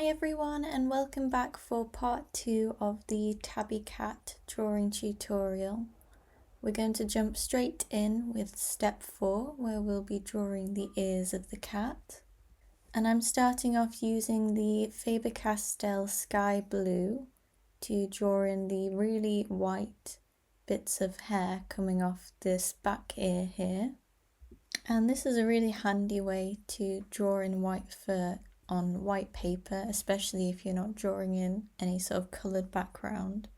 Hi everyone and welcome back for part 2 of the Tabby Cat drawing tutorial. We're going to jump straight in with step 4 where we'll be drawing the ears of the cat. And I'm starting off using the Faber-Castell Sky Blue to draw in the really white bits of hair coming off this back ear here. And this is a really handy way to draw in white fur on white paper, especially if you're not drawing in any sort of coloured background.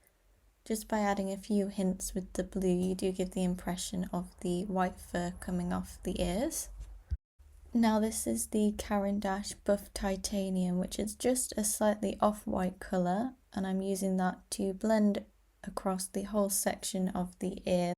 Just by adding a few hints with the blue, you do give the impression of the white fur coming off the ears. Now this is the Caran d'Ache Buff Titanium, which is just a slightly off-white colour, and I'm using that to blend across the whole section of the ear.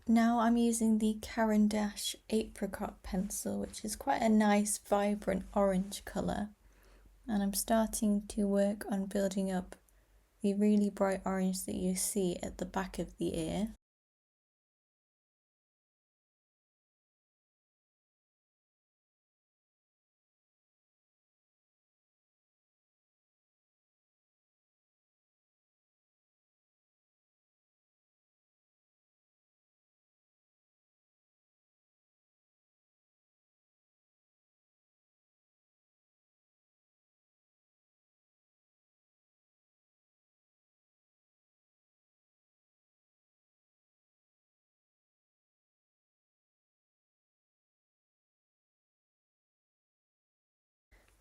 Now I'm using the Caran d'Ache Apricot pencil, which is quite a nice vibrant orange colour, and I'm starting to work on building up the really bright orange that you see at the back of the ear.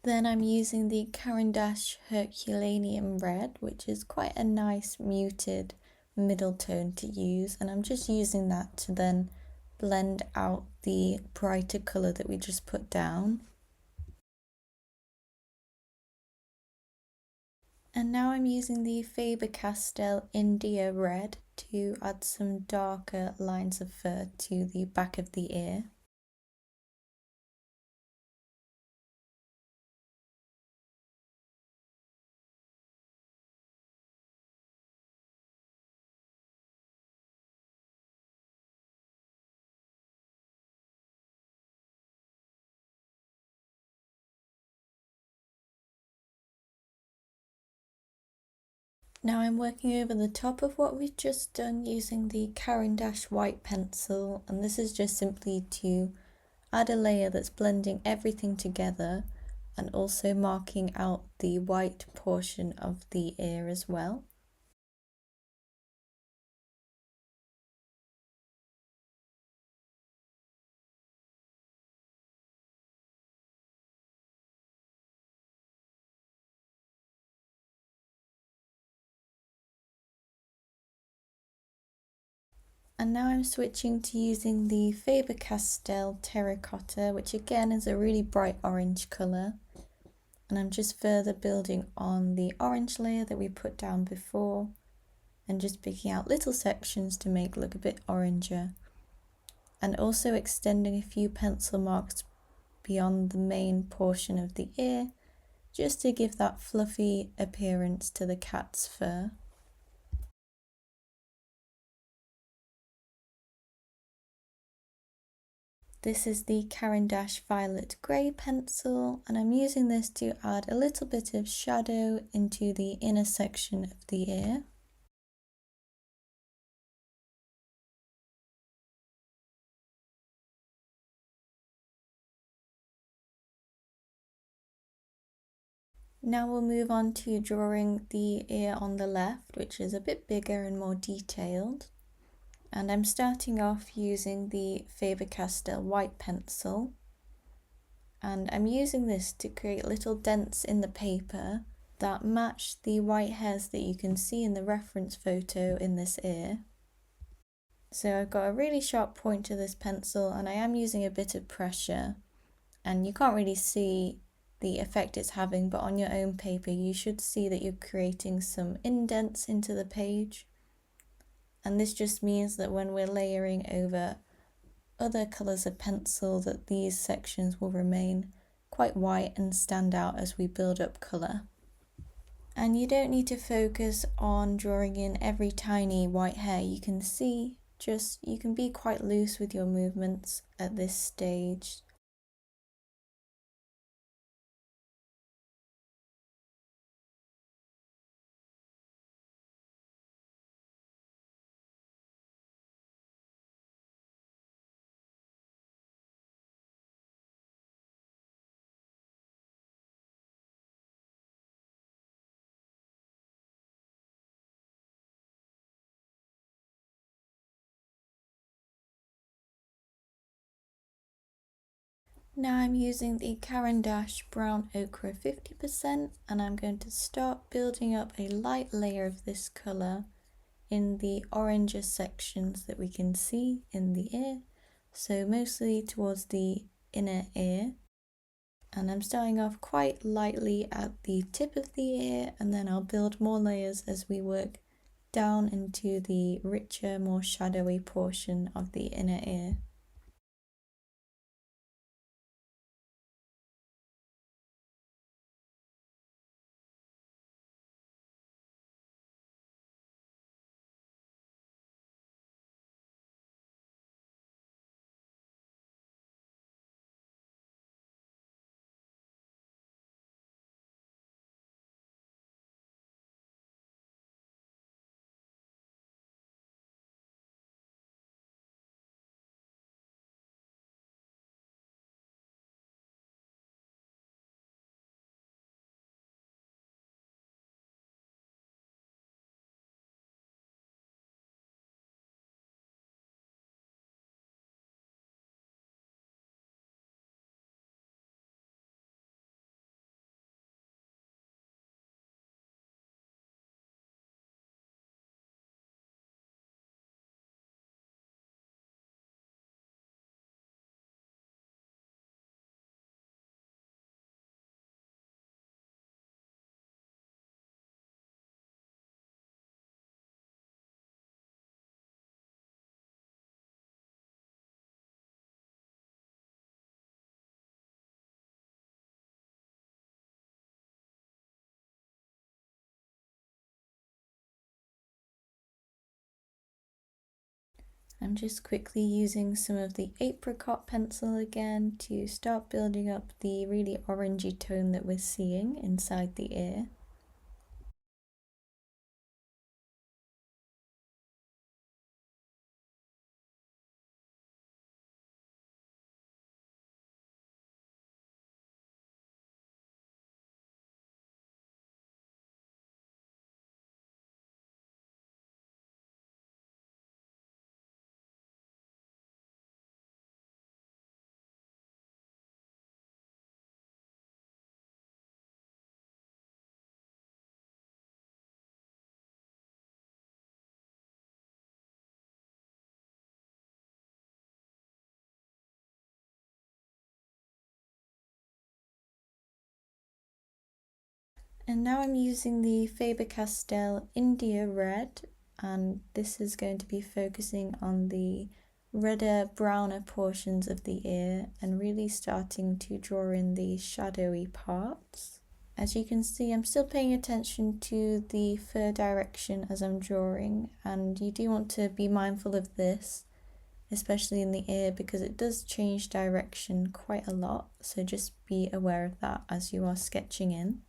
Then I'm using the Caran d'Ache Herculaneum Red, which is quite a nice muted middle tone to use, and I'm just using that to then blend out the brighter colour that we just put down. And now I'm using the Faber-Castell India Red to add some darker lines of fur to the back of the ear. Now I'm working over the top of what we've just done using the Caran d'Ache white pencil, and this is just simply to add a layer that's blending everything together and also marking out the white portion of the ear as well. And now I'm switching to using the Faber-Castell Terracotta, which again is a really bright orange colour. And I'm just further building on the orange layer that we put down before and just picking out little sections to make it look a bit oranger. And also extending a few pencil marks beyond the main portion of the ear, just to give that fluffy appearance to the cat's fur. This is the Caran d'Ache Violet Grey pencil, and I'm using this to add a little bit of shadow into the inner section of the ear. Now we'll move on to drawing the ear on the left, which is a bit bigger and more detailed. And I'm starting off using the Faber-Castell white pencil. And I'm using this to create little dents in the paper that match the white hairs that you can see in the reference photo in this ear. So I've got a really sharp point to this pencil, and I am using a bit of pressure, and you can't really see the effect it's having, but on your own paper you should see that you're creating some indents into the page. and this just means that when we're layering over other colours of pencil that these sections will remain quite white and stand out as we build up colour. And you don't need to focus on drawing in every tiny white hair. You can see, you can be quite loose with your movements at this stage. Now I'm using the Caran d'Ache Brown Ochre 50%, and I'm going to start building up a light layer of this colour in the oranger sections that we can see in the ear, so mostly towards the inner ear. And I'm starting off quite lightly at the tip of the ear, and then I'll build more layers as we work down into the richer, more shadowy portion of the inner ear. I'm just quickly using some of the apricot pencil again to start building up the really orangey tone that we're seeing inside the ear. And now I'm using the Faber-Castell India Red, and this is going to be focusing on the redder, browner portions of the ear and really starting to draw in the shadowy parts. As you can see, I'm still paying attention to the fur direction as I'm drawing, and you do want to be mindful of this, especially in the ear, because it does change direction quite a lot, so just be aware of that as you are sketching in.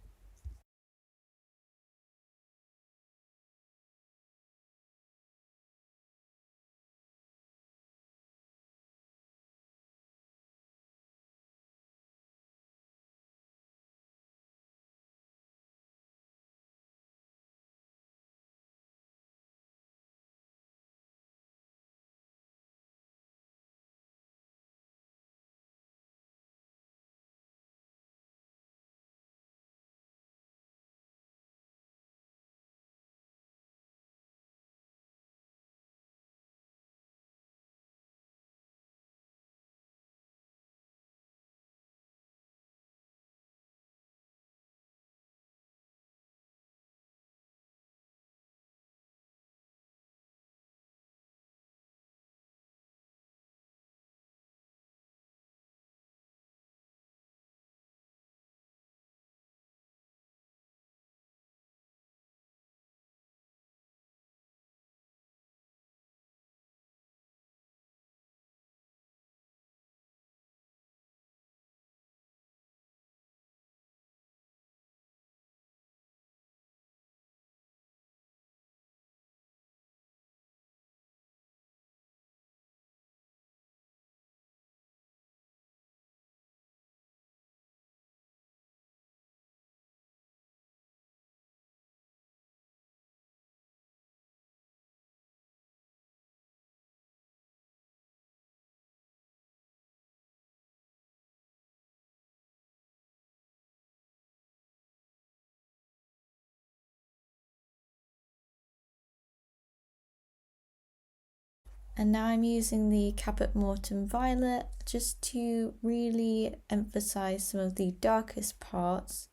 And now I'm using the Caput Mortuum Violet just to really emphasize some of the darkest parts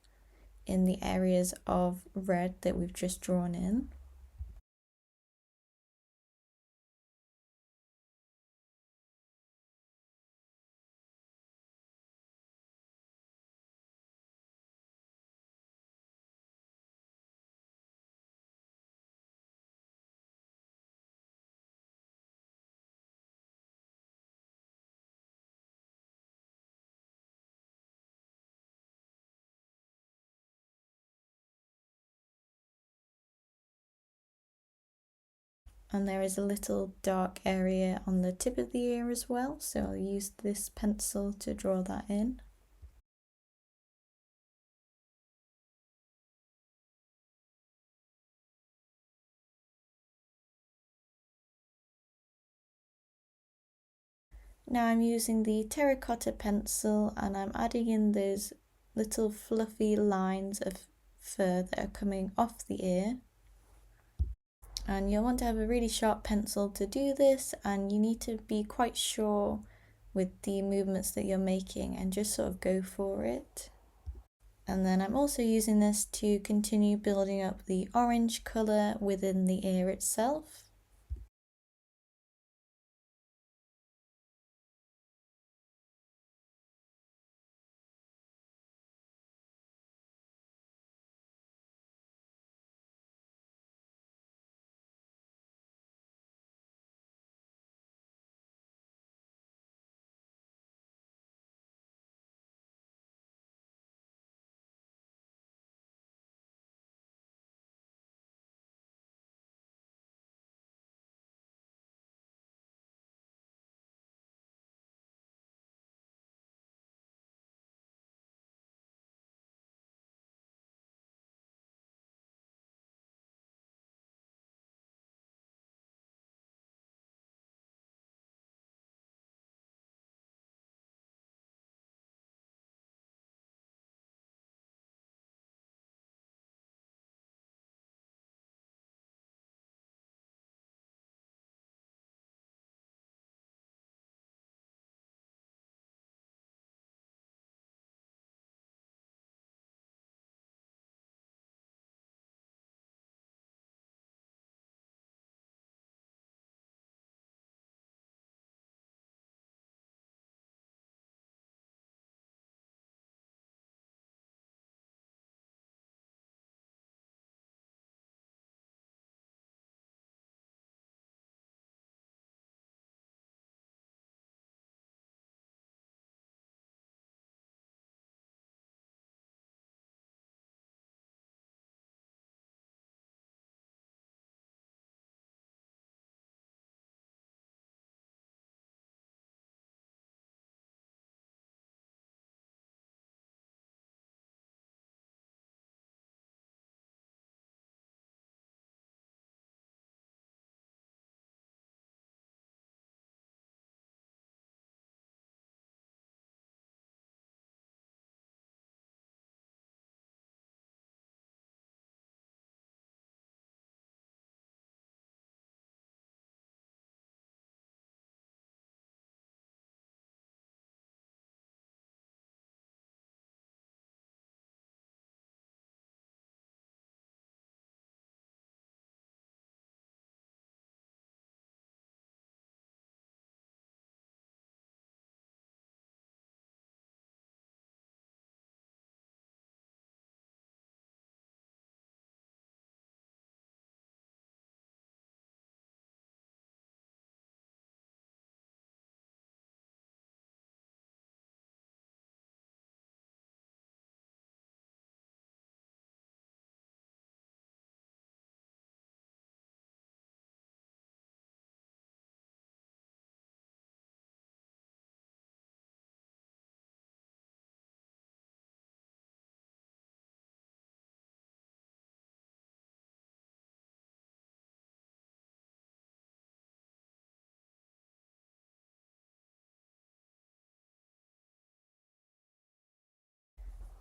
in the areas of red that we've just drawn in. And there is a little dark area on the tip of the ear as well, so I'll use this pencil to draw that in. Now I'm using the terracotta pencil and I'm adding in those little fluffy lines of fur that are coming off the ear. And you'll want to have a really sharp pencil to do this, and you need to be quite sure with the movements that you're making and just sort of go for it. And then I'm also using this to continue building up the orange colour within the ear itself.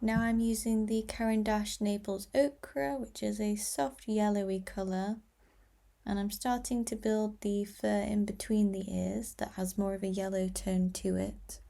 Now I'm using the Caran d'Ache Naples Ochre, which is a soft yellowy colour, And I'm starting to build the fur in between the ears that has more of a yellow tone to it.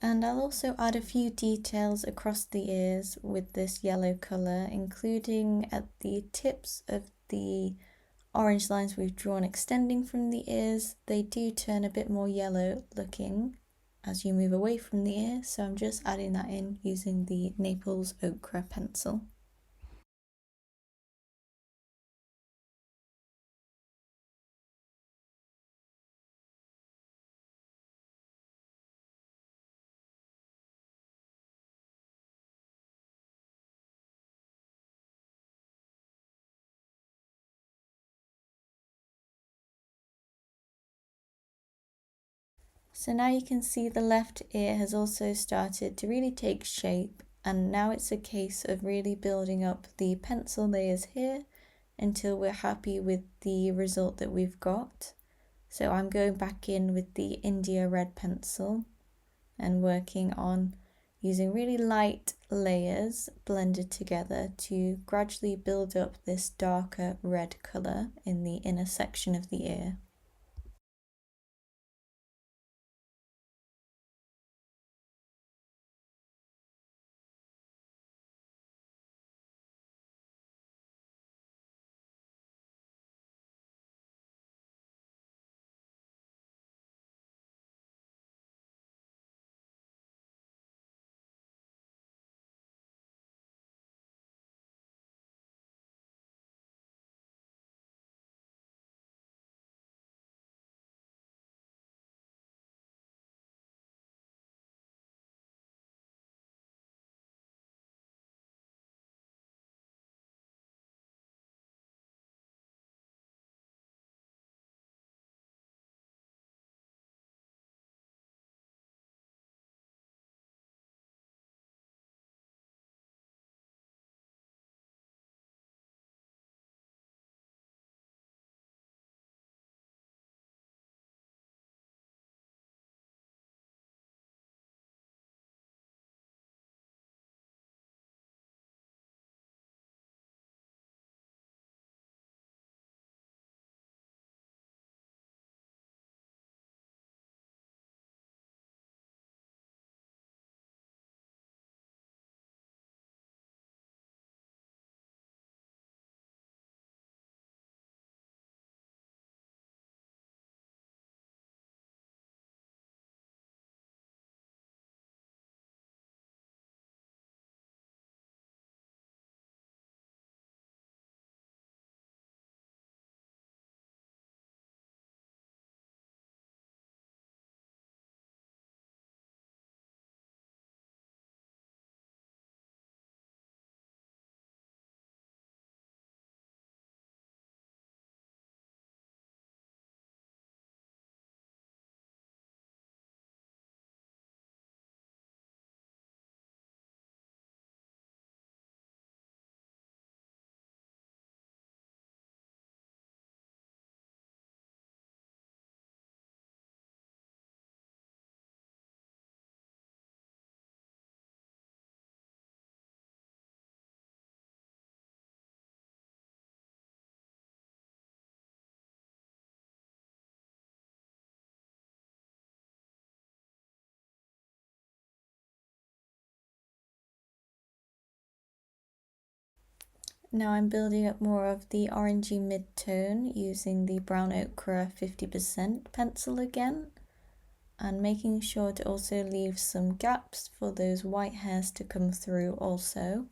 And I'll also add a few details across the ears with this yellow colour, including at the tips of the orange lines we've drawn extending from the ears. They do turn a bit more yellow looking as you move away from the ear, so I'm just adding that in using the Naples Ochre pencil. So now you can see the left ear has also started to really take shape, and now it's a case of really building up the pencil layers here until we're happy with the result that we've got. So I'm going back in with the India red pencil and working on using really light layers blended together to gradually build up this darker red colour in the inner section of the ear. Now I'm building up more of the orangey mid-tone using the brown ochre 50% pencil again, and making sure to also leave some gaps for those white hairs to come through also.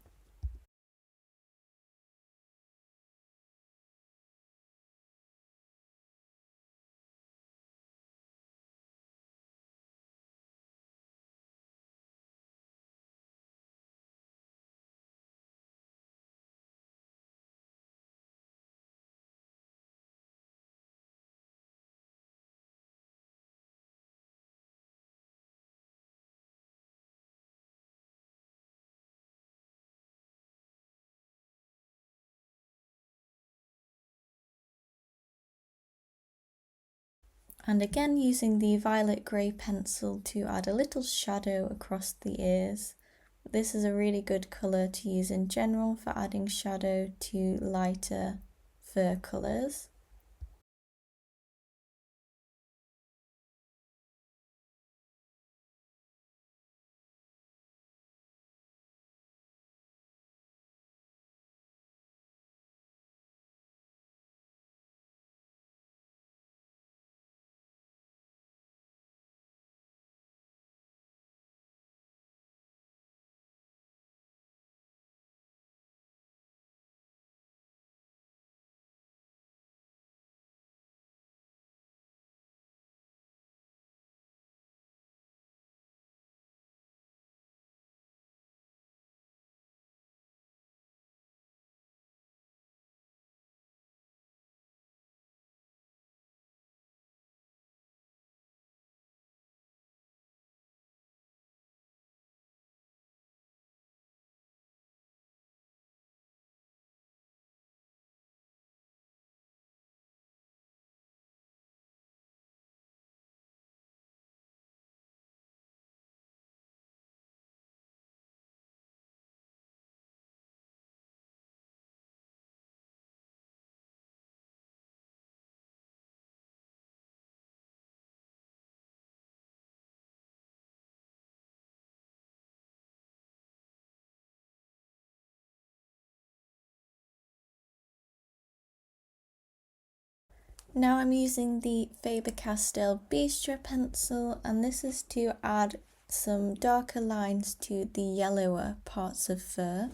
And again using the violet grey pencil to add a little shadow across the ears. This is a really good colour to use in general for adding shadow to lighter fur colours. Now I'm using the Faber-Castell Bistro pencil, and this is to add some darker lines to the yellower parts of fur.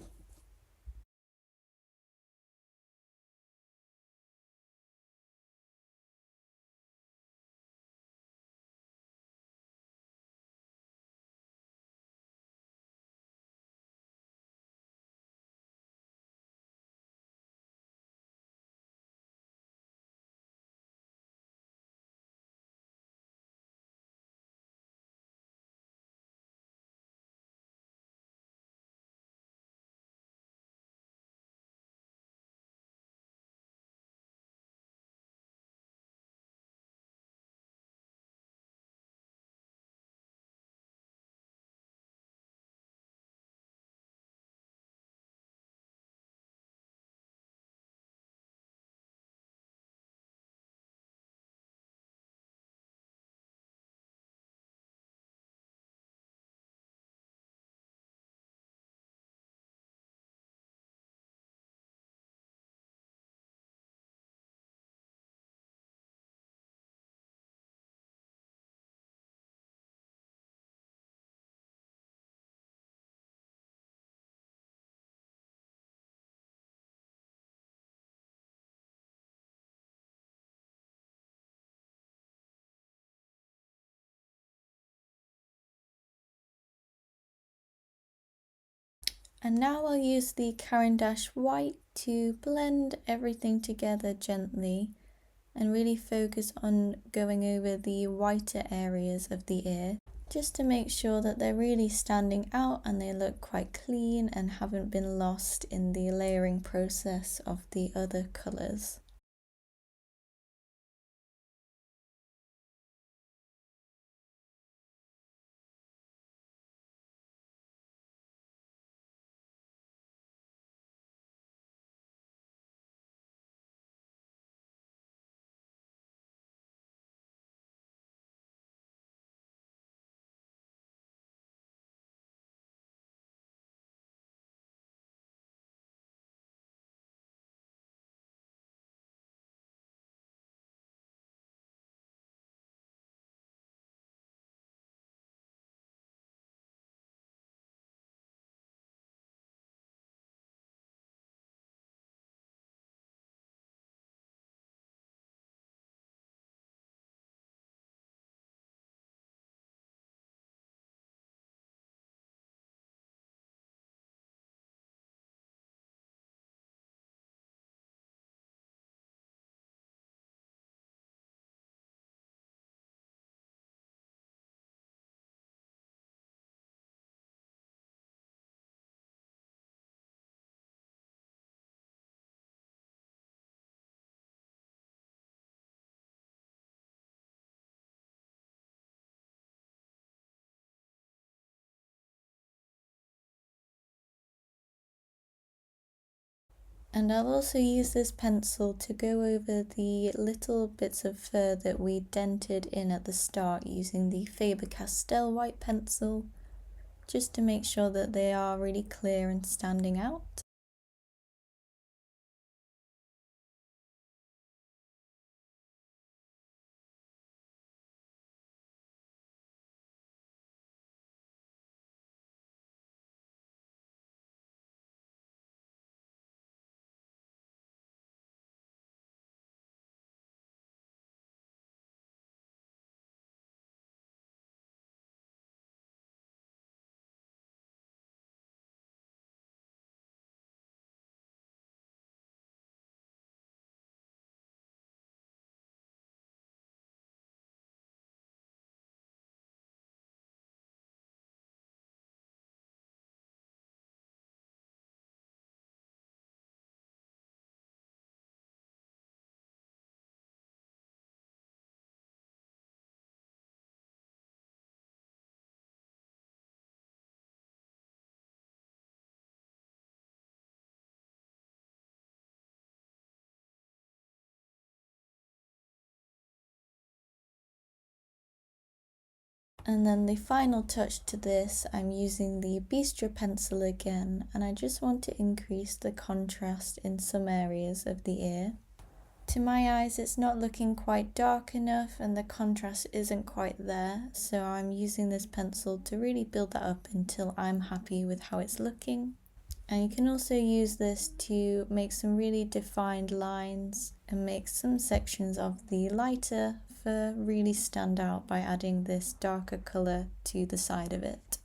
And now I'll use the Caran d'Ache white to blend everything together gently and really focus on going over the whiter areas of the ear, just to make sure that they're really standing out and they look quite clean and haven't been lost in the layering process of the other colours. And I'll also use this pencil to go over the little bits of fur that we dented in at the start using the Faber-Castell white pencil, just to make sure that they are really clear and standing out. And then the final touch to this, I'm using the Bistro pencil again, and I just want to increase the contrast in some areas of the ear. To my eyes, it's not looking quite dark enough and the contrast isn't quite there, so I'm using this pencil to really build that up until I'm happy with how it's looking. And you can also use this to make some really defined lines and make some sections of the lighter fur really stand out by adding this darker colour to the side of it.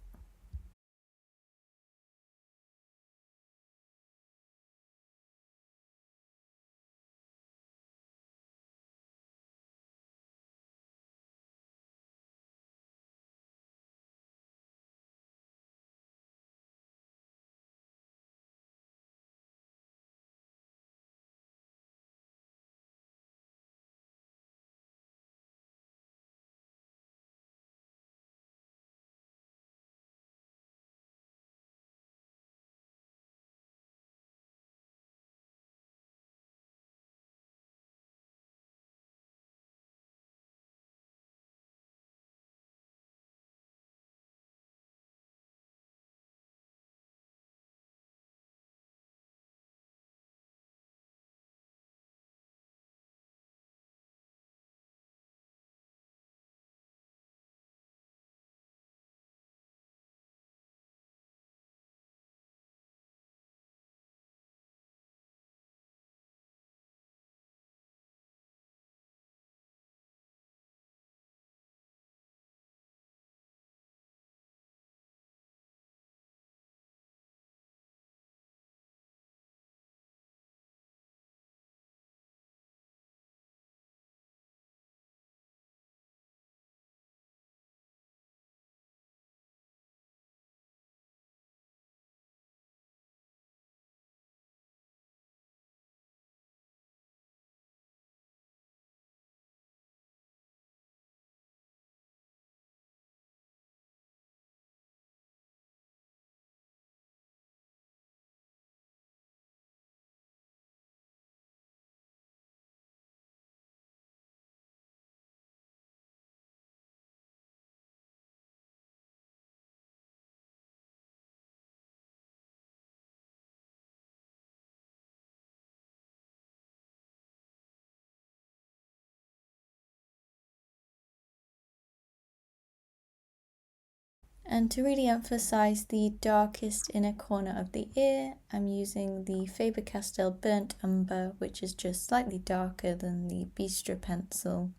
And to really emphasize the darkest inner corner of the ear, I'm using the Faber-Castell Burnt Umber, which is just slightly darker than the Bistro pencil,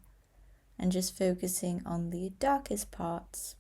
and just focusing on the darkest parts.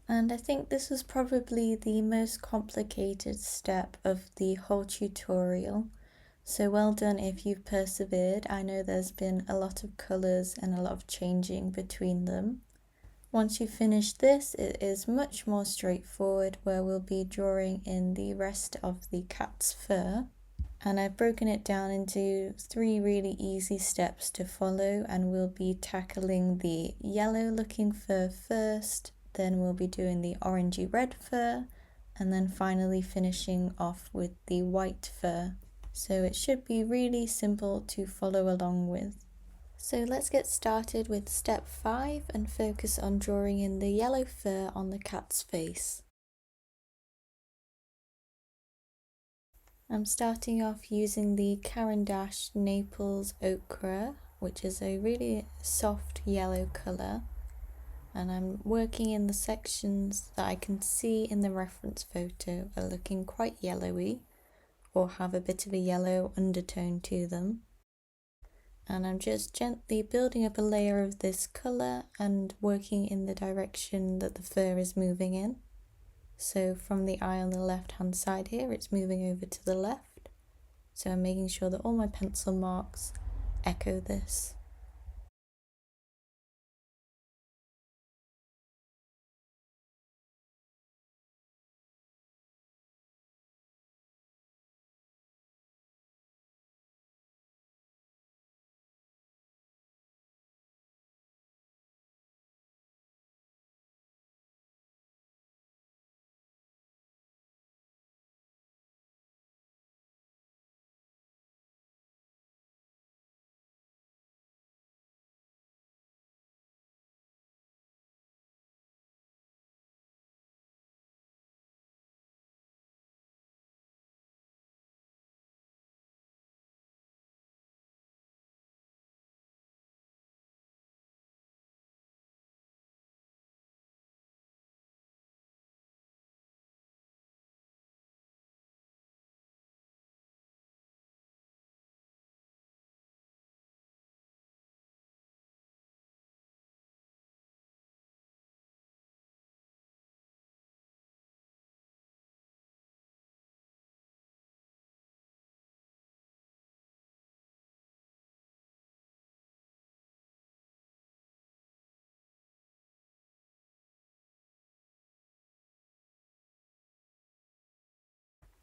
And I think this was probably the most complicated step of the whole tutorial. So well done if you've persevered. I know there's been a lot of colours and a lot of changing between them. Once you finish this, it is much more straightforward, where we'll be drawing in the rest of the cat's fur. And I've broken it down into 3 really easy steps to follow, and we'll be tackling the yellow looking fur first, then we'll be doing the orangey red fur, and then finally finishing off with the white fur. So it should be really simple to follow along with. So let's get started with step 5 and focus on drawing in the yellow fur on the cat's face. I'm starting off using the Caran d'Ache Naples Ochre, which is a really soft yellow colour, and I'm working in the sections that I can see in the reference photo are looking quite yellowy or have a bit of a yellow undertone to them. And I'm just gently building up a layer of this colour and working in the direction that the fur is moving in. So from the eye on the left hand side here, it's moving over to the left. So I'm making sure that all my pencil marks echo this.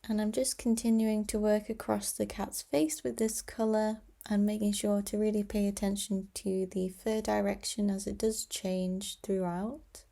And I'm just continuing to work across the cat's face with this colour and making sure to really pay attention to the fur direction as it does change throughout.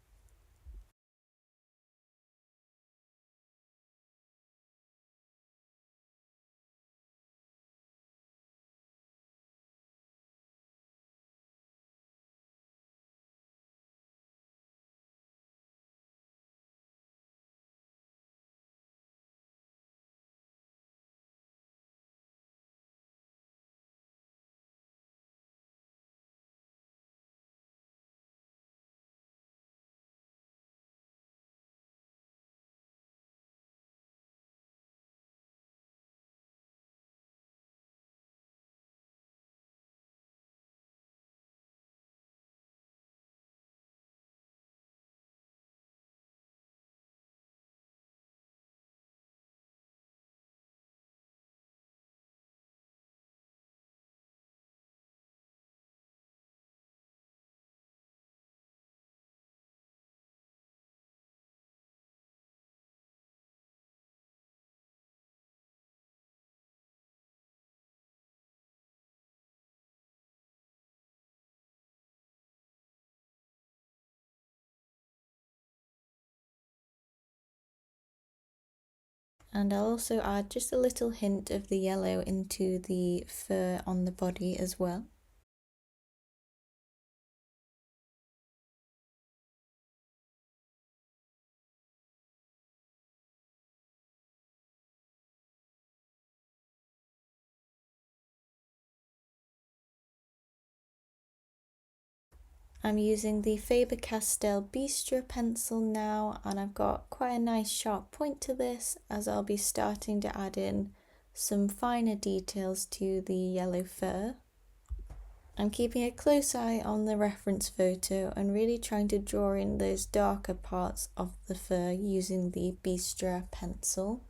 And I'll also add just a little hint of the yellow into the fur on the body as well. I'm using the Faber-Castell Bistro pencil now, and I've got quite a nice sharp point to this, as I'll be starting to add in some finer details to the yellow fur. I'm keeping a close eye on the reference photo and really trying to draw in those darker parts of the fur using the Bistra pencil.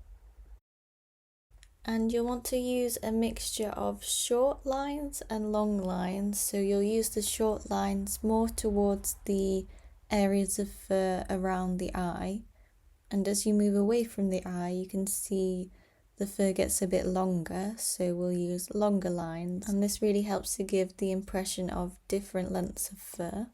And you'll want to use a mixture of short lines and long lines, so you'll use the short lines more towards the areas of fur around the eye, and as you move away from the eye you can see the fur gets a bit longer, so we'll use longer lines, and this really helps to give the impression of different lengths of fur.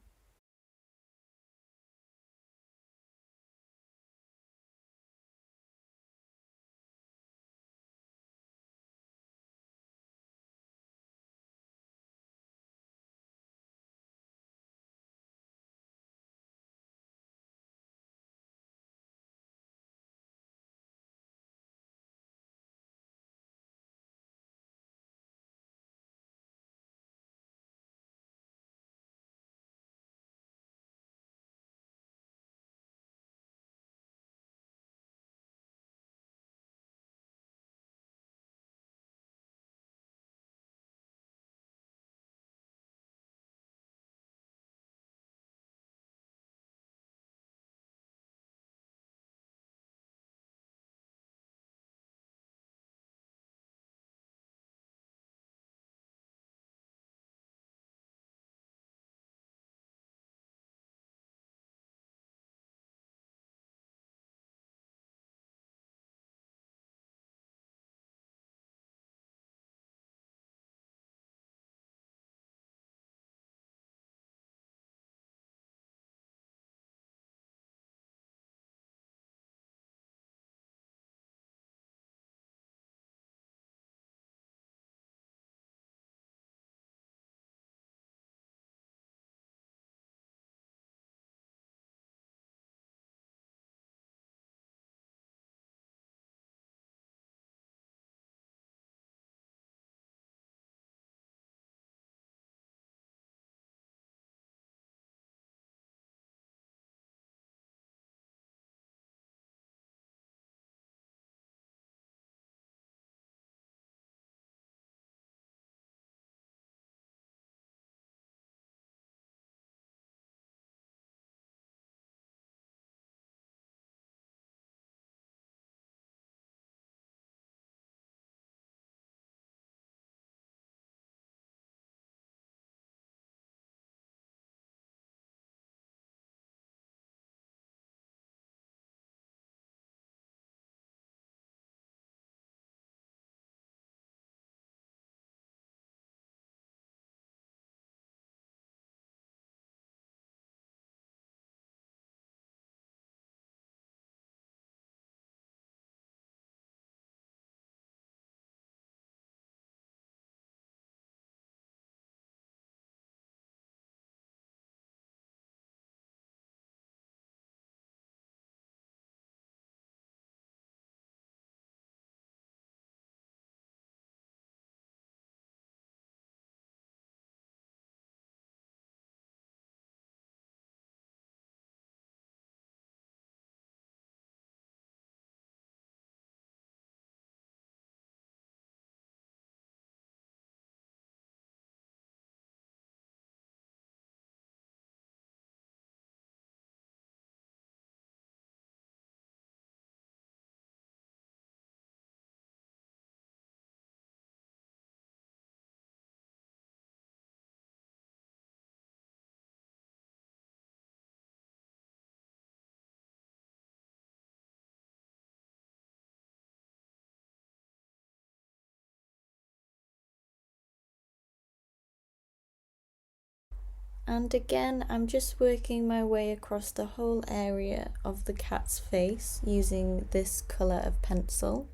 And again, I'm just working my way across the whole area of the cat's face using this colour of pencil,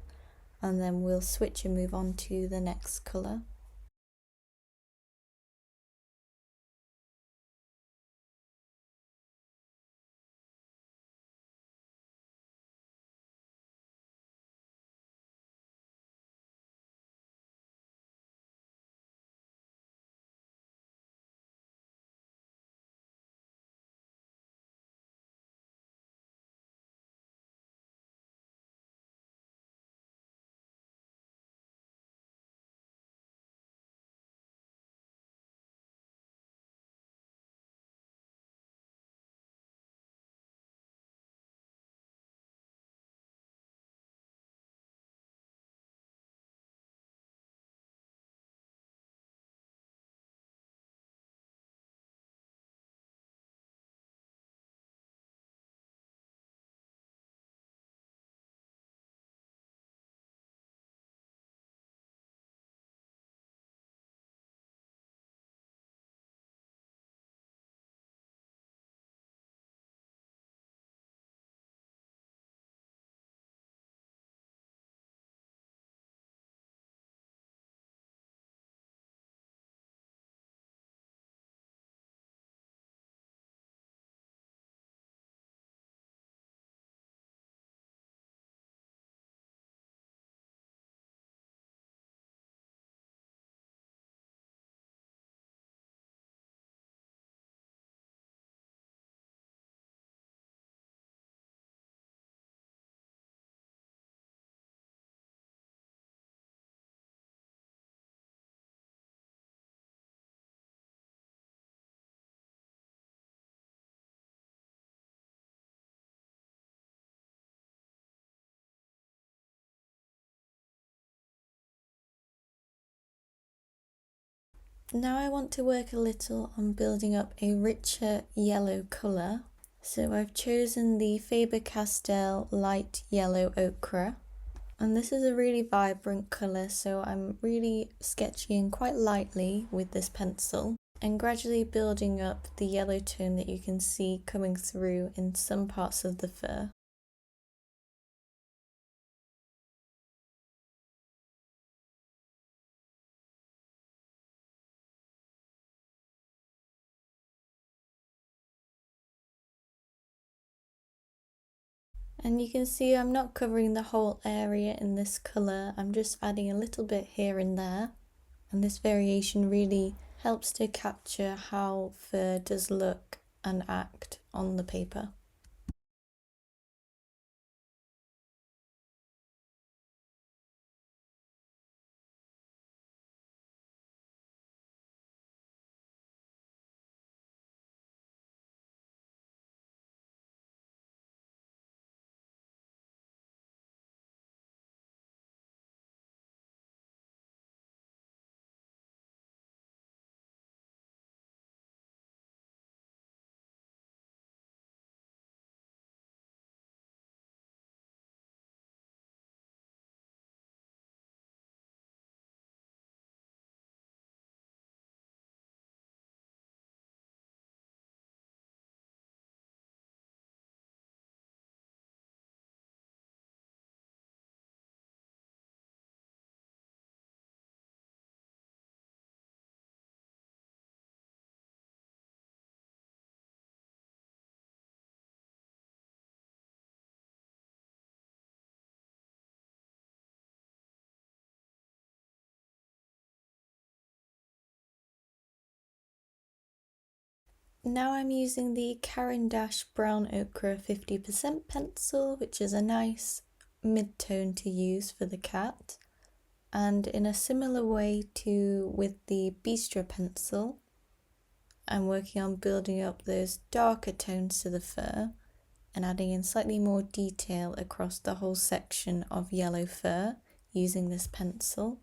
and then we'll switch and move on to the next colour. Now I want to work a little on building up a richer yellow colour. So I've chosen the Faber-Castell light yellow ochre. And this is a really vibrant colour, so I'm really sketching quite lightly with this pencil and gradually building up the yellow tone that you can see coming through in some parts of the fur. And you can see I'm not covering the whole area in this colour, I'm just adding a little bit here and there. And this variation really helps to capture how fur does look and act on the paper. Now I'm using the Caran d'Ache Brown Ochre 50% pencil, which is a nice mid-tone to use for the cat. And in a similar way to with the Bistro pencil, I'm working on building up those darker tones to the fur and adding in slightly more detail across the whole section of yellow fur using this pencil.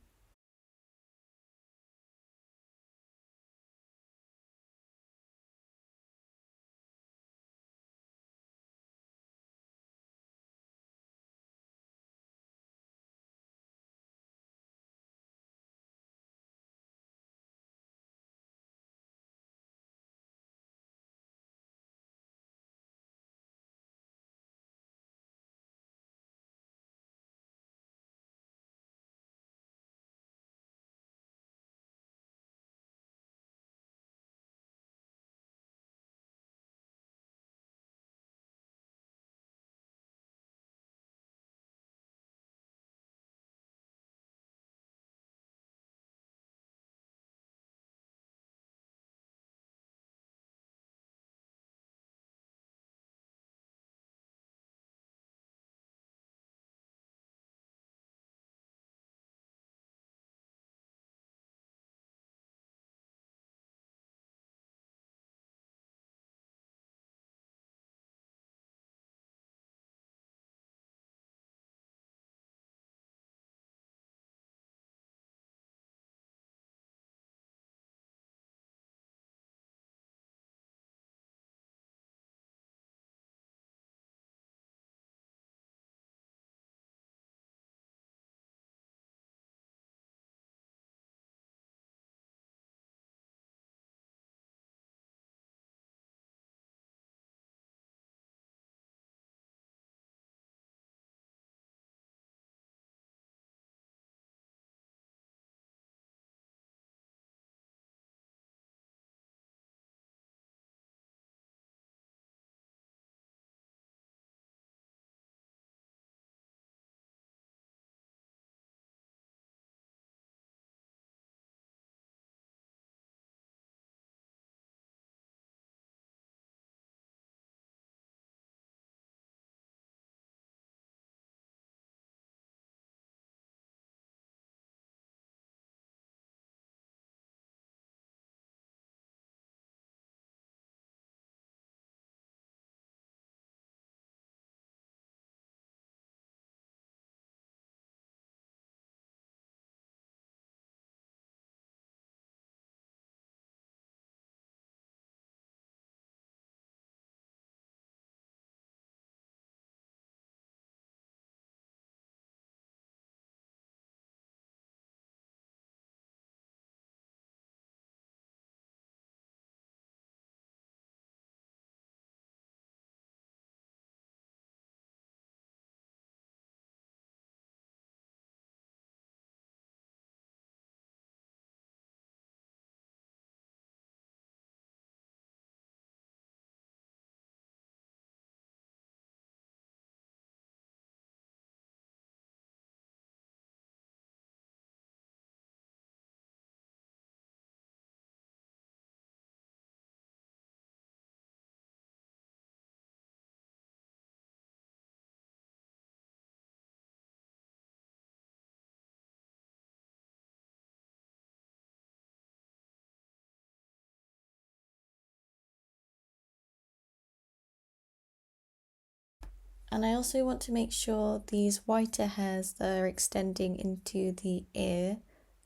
And I also want to make sure these whiter hairs that are extending into the ear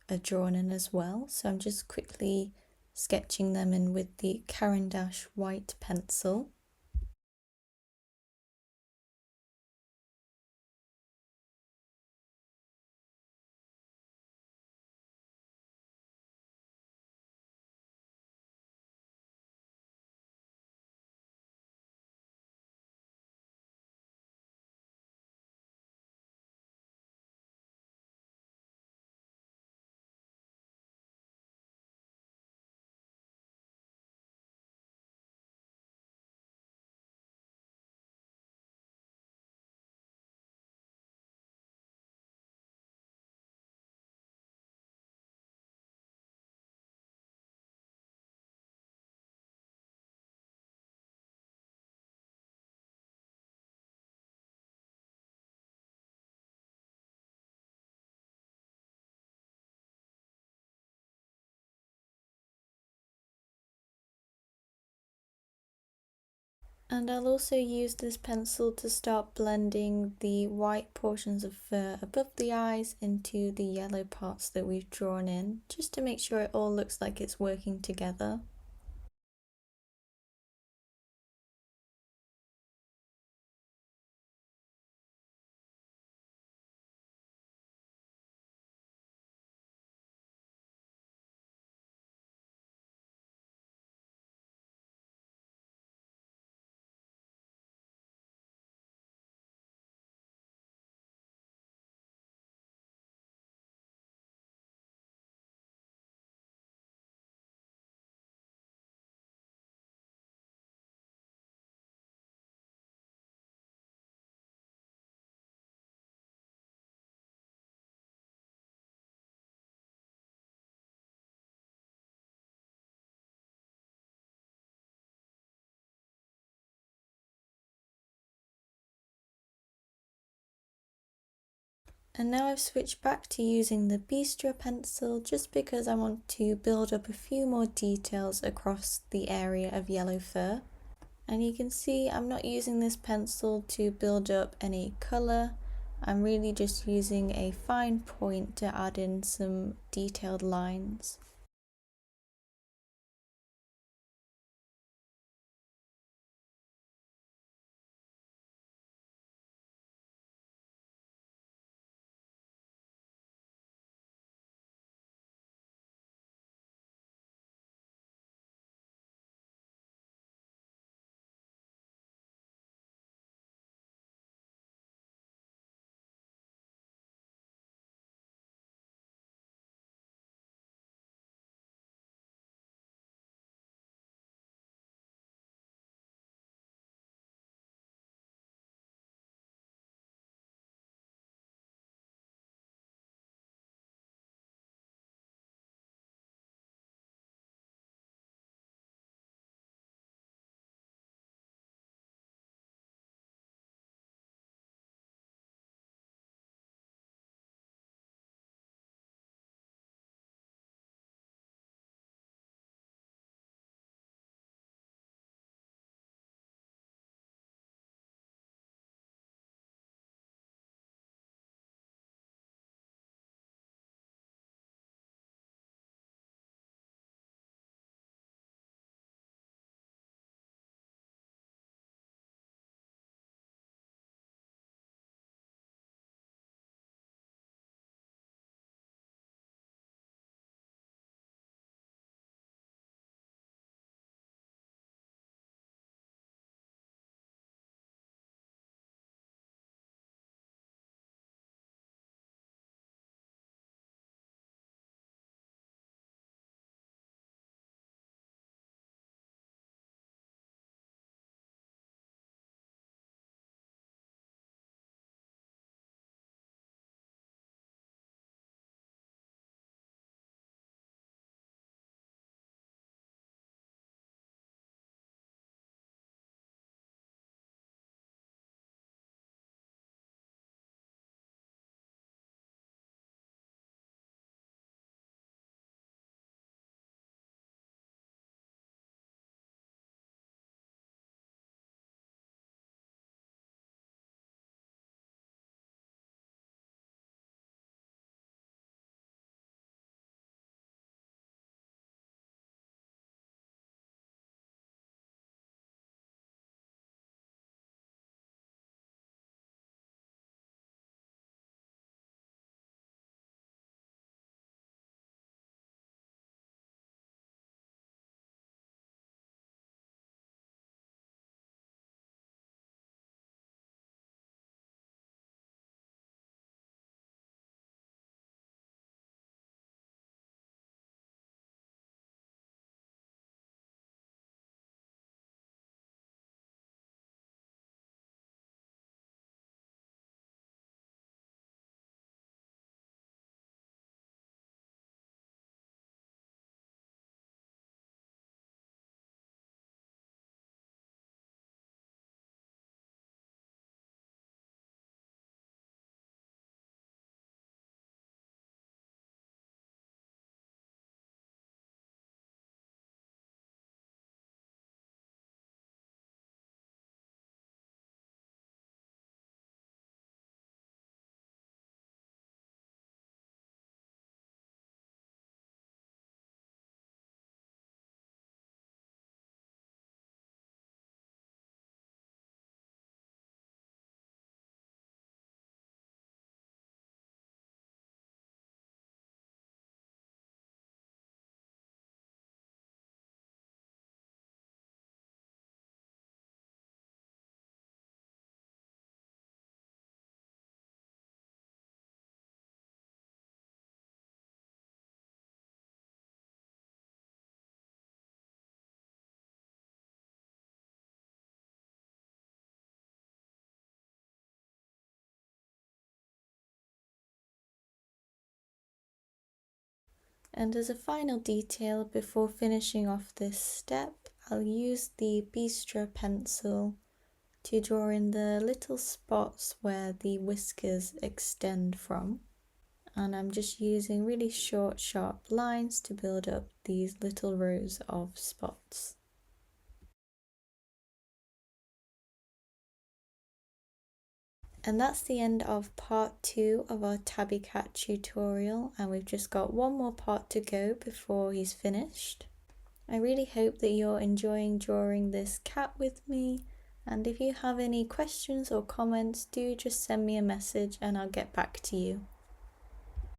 are drawn in as well. So I'm just quickly sketching them in with the Caran d'Ache white pencil. And I'll also use this pencil to start blending the white portions of fur above the eyes into the yellow parts that we've drawn in, just to make sure it all looks like it's working together. And now I've switched back to using the Bistro pencil just because I want to build up a few more details across the area of yellow fur. And you can see I'm not using this pencil to build up any colour. I'm really just using a fine point to add in some detailed lines. And as a final detail, before finishing off this step, I'll use the Bistro pencil to draw in the little spots where the whiskers extend from. And I'm just using really short, sharp lines to build up these little rows of spots. And that's the end of part 2 of our Tabby Cat tutorial, and we've just got one more part to go before he's finished. I really hope that you're enjoying drawing this cat with me, and if you have any questions or comments, do just send me a message and I'll get back to you.